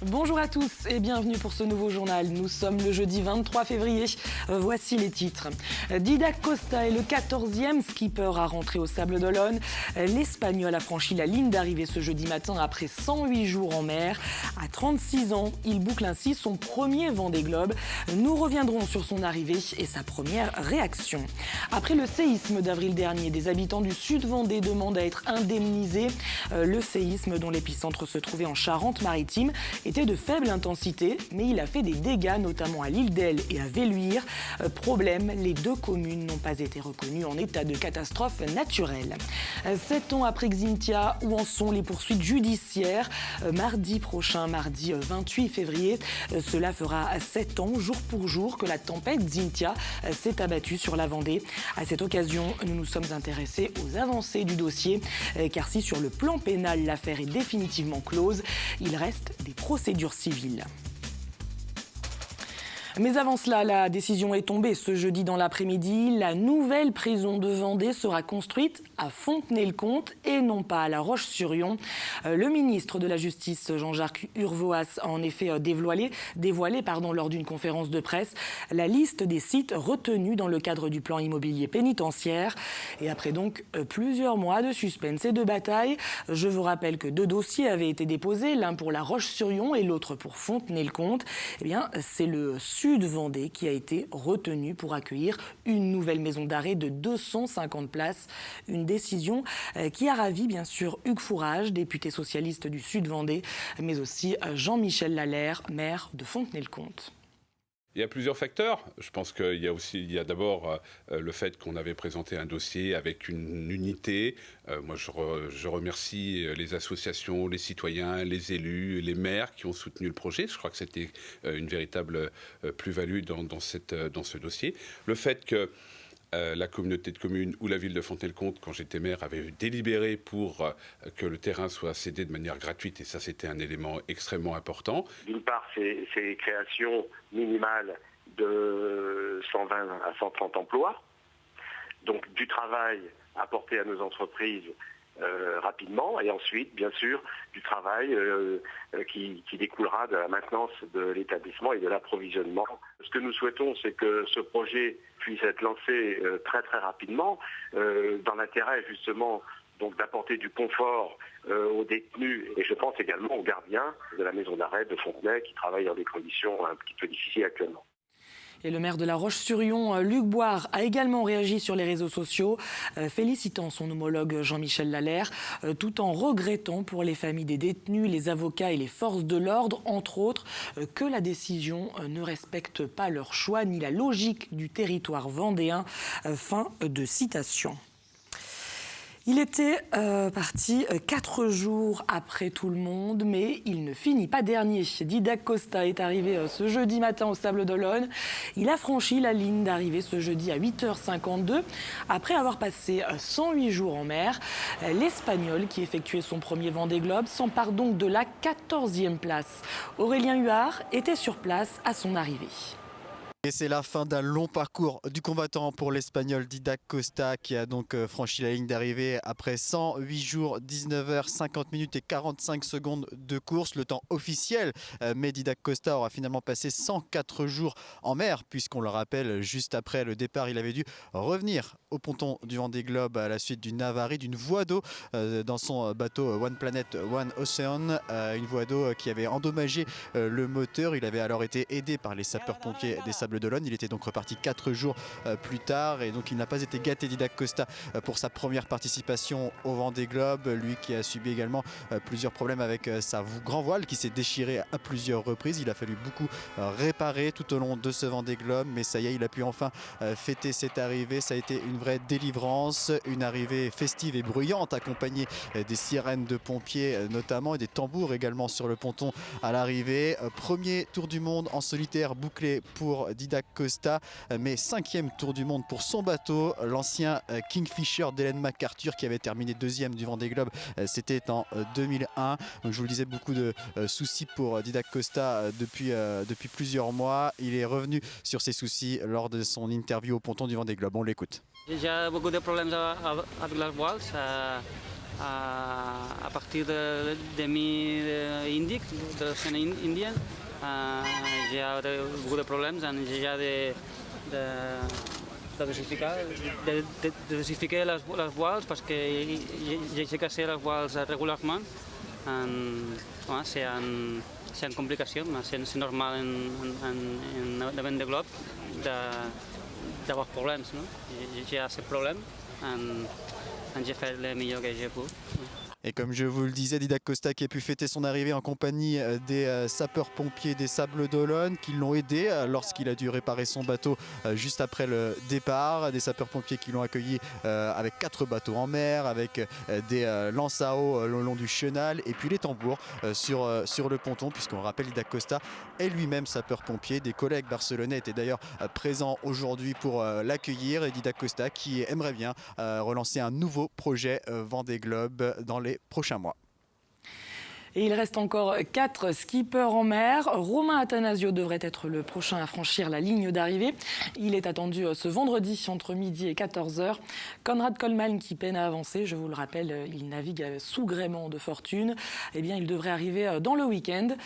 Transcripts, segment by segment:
Bonjour à tous et bienvenue pour ce nouveau journal. Nous sommes le jeudi 23 février. Voici les titres. Didac Costa est le 14e skipper à rentrer au Sables d'Olonne. L'Espagnol a franchi la ligne d'arrivée ce jeudi matin après 108 jours en mer. À 36 ans, il boucle ainsi son premier Vendée Globe. Nous reviendrons sur son arrivée et sa première réaction. Après le séisme d'avril dernier, des habitants du Sud Vendée demandent à être indemnisés. Le séisme dont l'épicentre se trouvait en Charente-Maritime était de faible intensité, mais il a fait des dégâts, notamment à l'île d'Elle et à Velluire. Problème, les deux communes n'ont pas été reconnues en état de catastrophe naturelle. 7 ans après Xynthia, où en sont les poursuites judiciaires? Mardi prochain, mardi 28 février, cela fera 7 ans, jour pour jour, que la tempête Xynthia s'est abattue sur la Vendée. À cette occasion, nous nous sommes intéressés aux avancées du dossier, car si sur le plan pénal, l'affaire est définitivement close, il reste des procédures civiles. Mais avant cela, la décision est tombée ce jeudi dans l'après-midi. La nouvelle prison de Vendée sera construite à Fontenay-le-Comte et non pas à La Roche-sur-Yon. Le ministre de la Justice, Jean-Jacques Urvoas, a en effet dévoilé lors d'une conférence de presse la liste des sites retenus dans le cadre du plan immobilier pénitentiaire. Et après donc plusieurs mois de suspense et de bataille, je vous rappelle que 2 dossiers avaient été déposés, l'un pour La Roche-sur-Yon et l'autre pour Fontenay-le-Comte. Eh bien, c'est le Sud Vendée qui a été retenu pour accueillir une nouvelle maison d'arrêt de 250 places. Une décision qui a ravi bien sûr Hugues Fourage, député socialiste du Sud Vendée, mais aussi Jean-Michel Lalère, maire de Fontenay-le-Comte. Il y a plusieurs facteurs. Je pense qu'il y a d'abord le fait qu'on avait présenté un dossier avec une unité. Moi, je remercie les associations, les citoyens, les élus, les maires qui ont soutenu le projet. Je crois que c'était une véritable plus-value dans ce dossier. Le fait que la communauté de communes ou la ville de Fontenay-le-Comte, quand j'étais maire, avait délibéré pour que le terrain soit cédé de manière gratuite. Et ça, c'était un élément extrêmement important. D'une part, c'est création minimale de 120 à 130 emplois. Donc du travail apporté à nos entreprises rapidement, et ensuite, bien sûr, du travail qui découlera de la maintenance de l'établissement et de l'approvisionnement. Ce que nous souhaitons, c'est que ce projet puisse être lancé très très rapidement, dans l'intérêt justement donc d'apporter du confort aux détenus, et je pense également aux gardiens de la maison d'arrêt de Fontenay qui travaillent dans des conditions un petit peu difficiles actuellement. Et le maire de La Roche-sur-Yon, Luc Boire, a également réagi sur les réseaux sociaux, félicitant son homologue Jean-Michel Lalère, tout en regrettant pour les familles des détenus, les avocats et les forces de l'ordre, entre autres, que la décision ne respecte pas leur choix ni la logique du territoire vendéen. Fin de citation. Il était parti 4 jours après tout le monde, mais il ne finit pas dernier. Didac Costa est arrivé ce jeudi matin au Sables d'Olonne. Il a franchi la ligne d'arrivée ce jeudi à 8h52. Après avoir passé 108 jours en mer, l'Espagnol, qui effectuait son premier Vendée Globe, s'empare donc de la 14e place. Aurélien Huard était sur place à son arrivée. Et c'est la fin d'un long parcours du combattant pour l'Espagnol Didac Costa qui a donc franchi la ligne d'arrivée après 108 jours, 19h, 50 minutes et 45 secondes de course, le temps officiel. Mais Didac Costa aura finalement passé 104 jours en mer puisqu'on le rappelle, juste après le départ, il avait dû revenir au ponton du Vendée Globe à la suite d'une avarie d'une voie d'eau dans son bateau One Planet, One Ocean, une voie d'eau qui avait endommagé le moteur. Il avait alors été aidé par les sapeurs-pompiers des Sables d'Olonne. Il était donc reparti 4 jours plus tard et donc il n'a pas été gâté Didac Costa pour sa première participation au Vendée Globe. Lui qui a subi également plusieurs problèmes avec sa grand voile qui s'est déchiré à plusieurs reprises. Il a fallu beaucoup réparer tout au long de ce Vendée Globe, mais ça y est, il a pu enfin fêter cette arrivée. Ça a été une vraie délivrance, une arrivée festive et bruyante accompagnée des sirènes de pompiers notamment et des tambours également sur le ponton à l'arrivée. Premier tour du monde en solitaire bouclé pour Didac Costa, mais 5e tour du monde pour son bateau, l'ancien Kingfisher d'Ellen MacArthur qui avait terminé 2e du Vendée Globe, c'était en 2001. Donc je vous le disais, beaucoup de soucis pour Didac Costa depuis plusieurs mois. Il est revenu sur ses soucis lors de son interview au ponton du Vendée Globe. On l'écoute. J'ai beaucoup de problèmes avec la voile. a partir de mi-Índic, de l'oceà Índic, hi ha hagut de problemes en ja de dosificar les voiles perquè hi ha que ser les voiles regularment. C'est complicacions, c'est normal davant de globe d'avoir problèmes. No? J'ai ce problème, j'ai fait le millor que j'ai pu. Et comme je vous le disais, Didac Costa qui a pu fêter son arrivée en compagnie des sapeurs-pompiers des Sables d'Olonne qui l'ont aidé lorsqu'il a dû réparer son bateau juste après le départ. Des sapeurs-pompiers qui l'ont accueilli avec 4 bateaux en mer, avec des lances à eau le long du chenal et puis les tambours sur le ponton, puisqu'on rappelle Didac Costa est lui-même sapeur-pompier. Des collègues barcelonais étaient d'ailleurs présents aujourd'hui pour l'accueillir, et Didac Costa qui aimerait bien relancer un nouveau projet Vendée Globe dans les prochains mois. Et il reste encore 4 skippers en mer. Romain Attanasio devrait être le prochain à franchir la ligne d'arrivée. Il est attendu ce vendredi entre midi et 14h. Konrad Kollmann, qui peine à avancer, je vous le rappelle, il navigue sous gréement de fortune. Eh bien, il devrait arriver dans le week-end.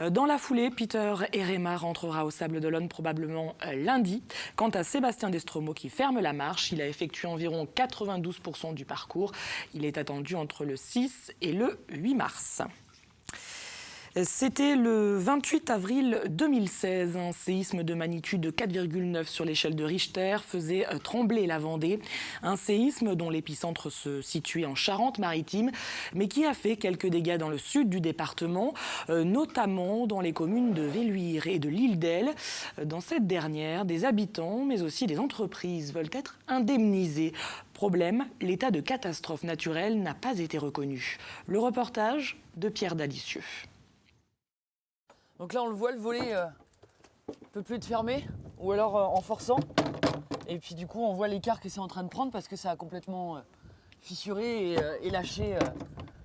Dans la foulée, Peter Herrema rentrera au Sables d'Olonne probablement lundi. Quant à Sébastien Destromo, qui ferme la marche, il a effectué environ 92% du parcours. Il est attendu entre le 6 et le 8 mars. C'était le 28 avril 2016. Un séisme de magnitude 4,9 sur l'échelle de Richter faisait trembler la Vendée. Un séisme dont l'épicentre se situait en Charente-Maritime, mais qui a fait quelques dégâts dans le sud du département, notamment dans les communes de Velluire et de l'Île d'Elle. Dans cette dernière, des habitants, mais aussi des entreprises veulent être indemnisés. Problème, l'état de catastrophe naturelle n'a pas été reconnu. Le reportage de Pierre Dalicieux. Donc là on le voit, le volet peut plus être fermé, ou alors en forçant. Et puis du coup on voit l'écart que c'est en train de prendre parce que ça a complètement fissuré et lâché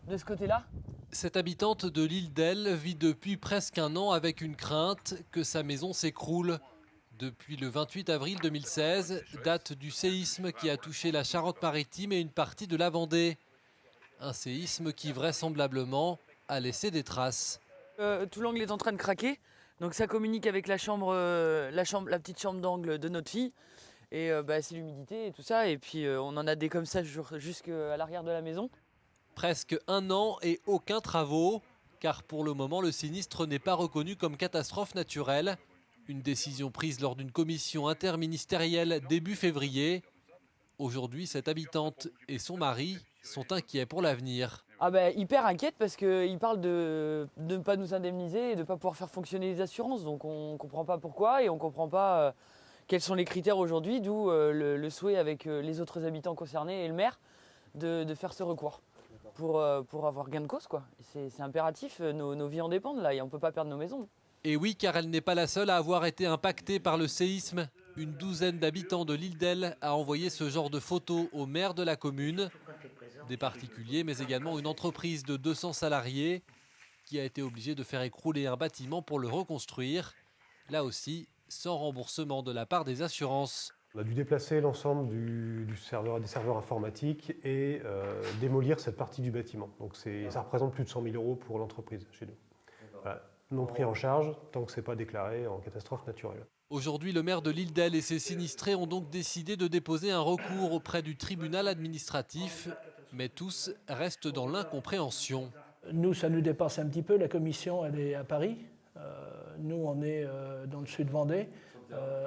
de ce côté-là. Cette habitante de l'Île d'Elle vit depuis presque un an avec une crainte que sa maison s'écroule. Depuis le 28 avril 2016, date du séisme qui a touché la Charente-Maritime et une partie de la Vendée. Un séisme qui vraisemblablement a laissé des traces. Tout l'angle est en train de craquer, donc ça communique avec la petite chambre d'angle de notre fille. Et c'est l'humidité et tout ça, et puis on en a des comme ça jusqu'à l'arrière de la maison. Presque un an et aucun travaux, car pour le moment le sinistre n'est pas reconnu comme catastrophe naturelle. Une décision prise lors d'une commission interministérielle début février. Aujourd'hui, cette habitante et son mari sont inquiets pour l'avenir. Hyper inquiète parce qu'ils parlent de ne pas nous indemniser et de ne pas pouvoir faire fonctionner les assurances. Donc on ne comprend pas pourquoi et on ne comprend pas quels sont les critères aujourd'hui, d'où le souhait avec les autres habitants concernés et le maire de faire ce recours pour avoir gain de cause, quoi. C'est impératif, nos vies en dépendent là et on ne peut pas perdre nos maisons. Et oui, car elle n'est pas la seule à avoir été impactée par le séisme. Une douzaine d'habitants de l'Île d'Elle a envoyé ce genre de photos au maire de la commune. Des particuliers, mais également une entreprise de 200 salariés qui a été obligée de faire écrouler un bâtiment pour le reconstruire. Là aussi, sans remboursement de la part des assurances. On a dû déplacer l'ensemble des serveurs informatiques et démolir cette partie du bâtiment. Donc ça représente plus de 100 000 € pour l'entreprise chez nous. Voilà. Non pris en charge tant que ce n'est pas déclaré en catastrophe naturelle. Aujourd'hui, le maire de l'Île d'Elle et ses sinistrés ont donc décidé de déposer un recours auprès du tribunal administratif. Mais tous restent dans l'incompréhension. Nous, ça nous dépasse un petit peu. La commission, elle est à Paris. Nous, on est dans le sud Vendée.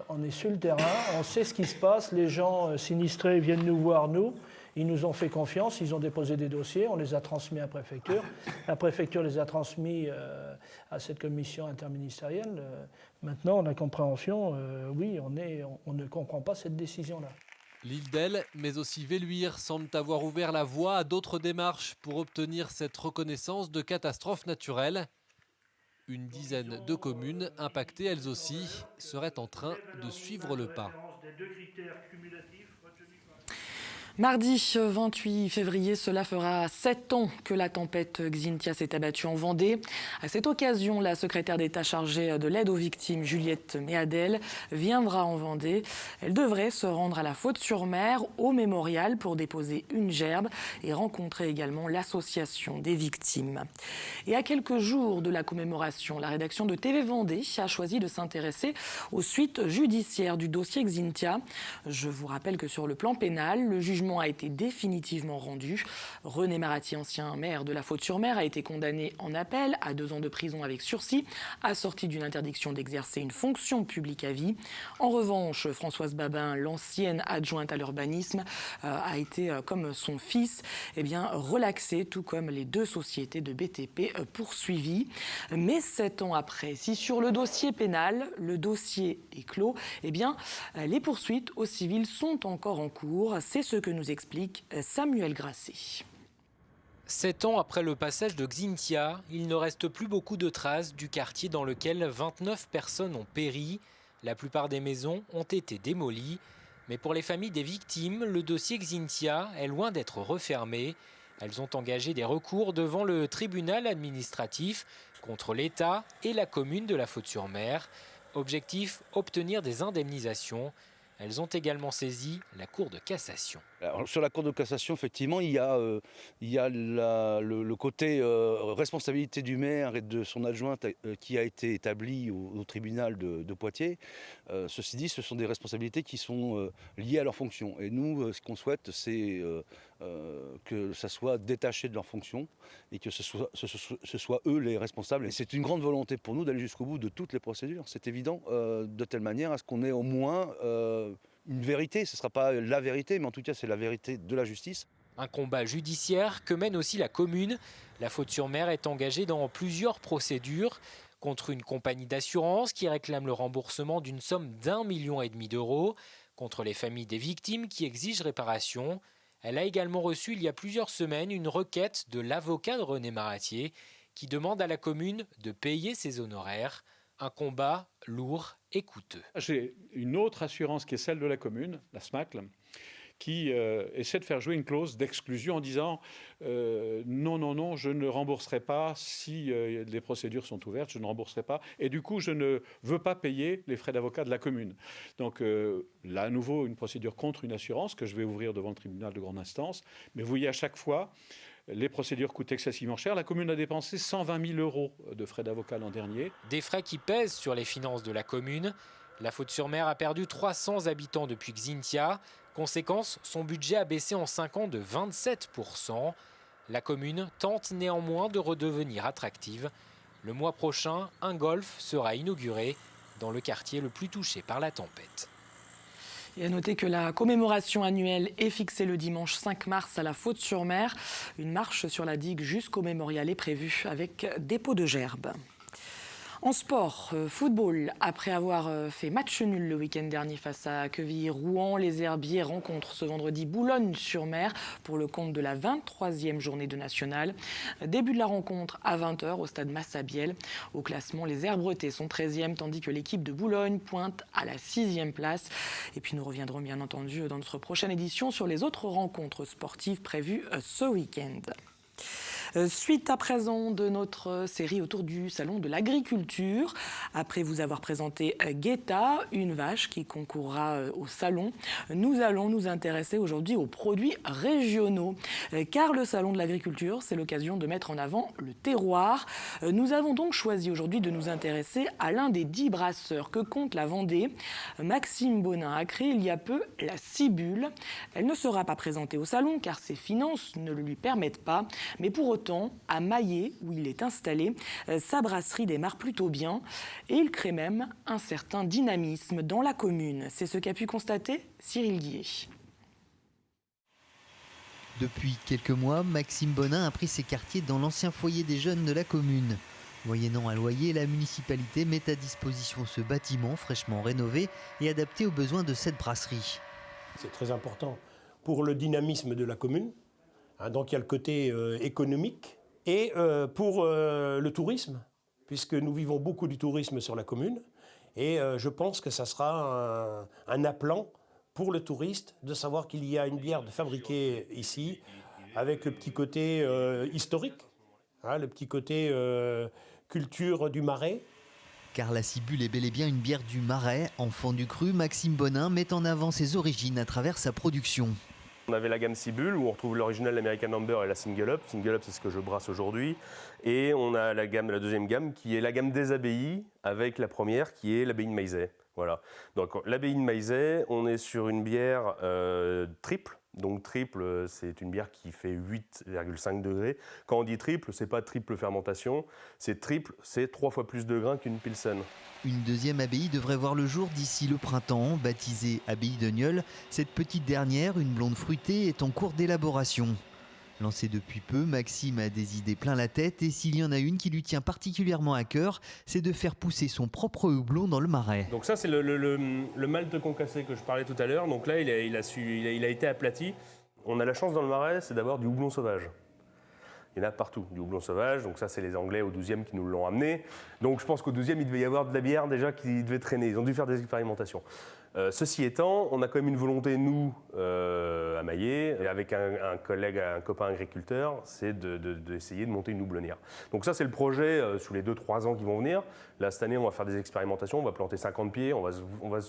On est sur le terrain. On sait ce qui se passe. Les gens sinistrés viennent nous voir, nous. Ils nous ont fait confiance. Ils ont déposé des dossiers. On les a transmis à la préfecture. La préfecture les a transmis à cette commission interministérielle. Maintenant, la compréhension, oui, on ne comprend pas cette décision-là. L'Île d'Elle, mais aussi Velluire, semblent avoir ouvert la voie à d'autres démarches pour obtenir cette reconnaissance de catastrophe naturelle. Une dizaine de communes impactées elles aussi seraient en train de suivre le pas. Mardi 28 février, cela fera 7 ans que la tempête Xynthia s'est abattue en Vendée. À cette occasion, la secrétaire d'État chargée de l'aide aux victimes, Juliette Méadel, viendra en Vendée. Elle devrait se rendre à la Faute-sur-Mer, au mémorial, pour déposer une gerbe et rencontrer également l'association des victimes. Et à quelques jours de la commémoration, la rédaction de TV Vendée a choisi de s'intéresser aux suites judiciaires du dossier Xynthia. Je vous rappelle que sur le plan pénal, le jugement a été définitivement rendu. René Maratier, ancien maire de la Faute-sur-Mer, a été condamné en appel à 2 ans de prison avec sursis, assorti d'une interdiction d'exercer une fonction publique à vie. En revanche, Françoise Babin, l'ancienne adjointe à l'urbanisme, a été, comme son fils, relaxée, tout comme les 2 sociétés de BTP poursuivies. Mais 7 ans après, si sur le dossier pénal, le dossier est clos, les poursuites au civil sont encore en cours. C'est ce que nous explique Samuel Grasset. 7 ans après le passage de Xynthia, il ne reste plus beaucoup de traces du quartier dans lequel 29 personnes ont péri. La plupart des maisons ont été démolies. Mais pour les familles des victimes, le dossier Xynthia est loin d'être refermé. Elles ont engagé des recours devant le tribunal administratif contre l'État et la commune de la Faute-sur-Mer. Objectif, obtenir des indemnisations. Elles ont également saisi la Cour de cassation. Alors, sur la Cour de cassation, effectivement, il y a le côté responsabilité du maire et de son adjointe qui a été établi au tribunal de Poitiers. Ceci dit, ce sont des responsabilités qui sont liées à leur fonction. Et nous, ce qu'on souhaite, c'est que ça soit détaché de leur fonction et que ce soit eux les responsables. Et c'est une grande volonté pour nous d'aller jusqu'au bout de toutes les procédures. C'est évident, de telle manière à ce qu'on ait au moins une vérité. Ce ne sera pas la vérité, mais en tout cas, c'est la vérité de la justice. Un combat judiciaire que mène aussi la commune. La Faute-sur-Mer est engagée dans plusieurs procédures contre une compagnie d'assurance qui réclame le remboursement d'une somme d'1,5 million d'euros, contre les familles des victimes qui exigent réparation. Elle a également reçu il y a plusieurs semaines une requête de l'avocat de René Maratier qui demande à la commune de payer ses honoraires. Un combat lourd et coûteux. J'ai une autre assurance qui est celle de la commune, la SMACL, qui essaie de faire jouer une clause d'exclusion en disant non, je ne rembourserai pas si les procédures sont ouvertes, je ne rembourserai pas. Et du coup, je ne veux pas payer les frais d'avocat de la commune. Donc là, à nouveau, une procédure contre une assurance que je vais ouvrir devant le tribunal de grande instance. Mais vous voyez, à chaque fois, les procédures coûtent excessivement cher. La commune a dépensé 120 000 euros de frais d'avocat l'an dernier. Des frais qui pèsent sur les finances de la commune. La Faute-sur-Mer a perdu 300 habitants depuis Xynthia. Conséquence, son budget a baissé en 5 ans de 27%. La commune tente néanmoins de redevenir attractive. Le mois prochain, un golf sera inauguré dans le quartier le plus touché par la tempête. Et à noter que la commémoration annuelle est fixée le dimanche 5 mars à la Faute-sur-Mer. Une marche sur la digue jusqu'au mémorial est prévue avec dépôt de gerbes. En sport, football, après avoir fait match nul le week-end dernier face à Quevilly-Rouen, les Herbiers rencontrent ce vendredi Boulogne-sur-Mer pour le compte de la 23e journée de nationale. Début de la rencontre à 20h au stade Massabielle. Au classement, les Herbretais sont 13e, tandis que l'équipe de Boulogne pointe à la 6e place. Et puis nous reviendrons bien entendu dans notre prochaine édition sur les autres rencontres sportives prévues ce week-end. Suite à présent de notre série autour du salon de l'agriculture. Après vous avoir présenté Guetta, une vache qui concourra au salon, nous allons nous intéresser aujourd'hui aux produits régionaux. Car le salon de l'agriculture, c'est l'occasion de mettre en avant le terroir. Nous avons donc choisi aujourd'hui de nous intéresser à l'un des 10 brasseurs que compte la Vendée. Maxime Bonin a créé il y a peu la Cibule. Elle ne sera pas présentée au salon car ses finances ne le lui permettent pas. Mais pour autant, à Maillé, où il est installé, sa brasserie démarre plutôt bien et il crée même un certain dynamisme dans la commune. C'est ce qu'a pu constater Cyril Guillet. Depuis quelques mois, Maxime Bonin a pris ses quartiers dans l'ancien foyer des jeunes de la commune. Moyennant un loyer, la municipalité met à disposition ce bâtiment fraîchement rénové et adapté aux besoins de cette brasserie. C'est très important pour le dynamisme de la commune. Donc il y a le côté économique et pour le tourisme, puisque nous vivons beaucoup du tourisme sur la commune. Et je pense que ça sera un appelant pour le touriste de savoir qu'il y a une bière fabriquée ici, avec le petit côté historique, hein, le petit côté culture du Marais. Car la Cibule est bel et bien une bière du Marais. Enfant du cru, Maxime Bonin met en avant ses origines à travers sa production. On avait la gamme Cibule où on retrouve l'original, l'American Amber et la Single Up. Single Up, c'est ce que je brasse aujourd'hui. Et on a la deuxième gamme qui est la gamme des abbayes avec la première qui est l'abbaye de Maizet. Voilà. Donc l'abbaye de Maizet, on est sur une bière triple. Donc triple, c'est une bière qui fait 8,5 degrés. Quand on dit triple, c'est pas triple fermentation. C'est triple, c'est 3 fois plus de grains qu'une Pilsen. Une deuxième abbaye devrait voir le jour d'ici le printemps, baptisée abbaye de Nieul. Cette petite dernière, une blonde fruitée, est en cours d'élaboration. Lancé depuis peu, Maxime a des idées plein la tête et s'il y en a une qui lui tient particulièrement à cœur, c'est de faire pousser son propre houblon dans le Marais. Donc ça c'est le malt concassé que je parlais tout à l'heure. Donc là il a été aplati. On a la chance dans le Marais, c'est d'avoir du houblon sauvage. Il y en a partout, du houblon sauvage. Donc ça c'est les Anglais au 12e qui nous l'ont amené. Donc je pense qu'au 12e il devait y avoir de la bière déjà qui devait traîner. Ils ont dû faire des expérimentations. Ceci étant, on a quand même une volonté, nous, à Maillet, et avec un collègue, un copain agriculteur, c'est d'essayer de monter une houblonnière. Donc ça, c'est le projet sous les 2-3 ans qui vont venir. Là, cette année, on va faire des expérimentations, on va planter 50 pieds, on va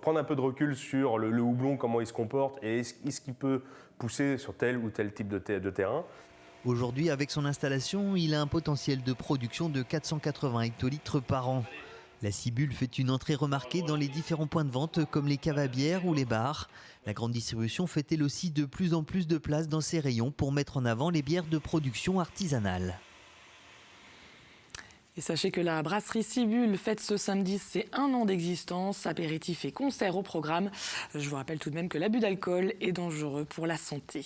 prendre un peu de recul sur le houblon, comment il se comporte, et est-ce qu'il peut pousser sur tel ou tel type de terrain. Aujourd'hui, avec son installation, il a un potentiel de production de 480 hectolitres par an. La Cibule fait une entrée remarquée dans les différents points de vente comme les caves à bière ou les bars. La grande distribution fait elle aussi de plus en plus de place dans ses rayons pour mettre en avant les bières de production artisanale. Et sachez que la brasserie Cibule fête ce samedi ses 1 an d'existence, apéritifs et concerts au programme. Je vous rappelle tout de même que l'abus d'alcool est dangereux pour la santé.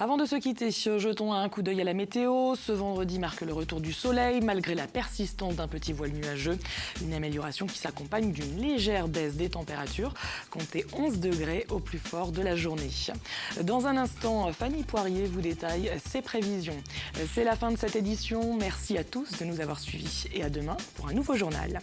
Avant de se quitter, jetons un coup d'œil à la météo. Ce vendredi marque le retour du soleil, malgré la persistance d'un petit voile nuageux. Une amélioration qui s'accompagne d'une légère baisse des températures, comptez 11 degrés au plus fort de la journée. Dans un instant, Fanny Poirier vous détaille ses prévisions. C'est la fin de cette édition. Merci à tous de nous avoir suivis. Et à demain pour un nouveau journal.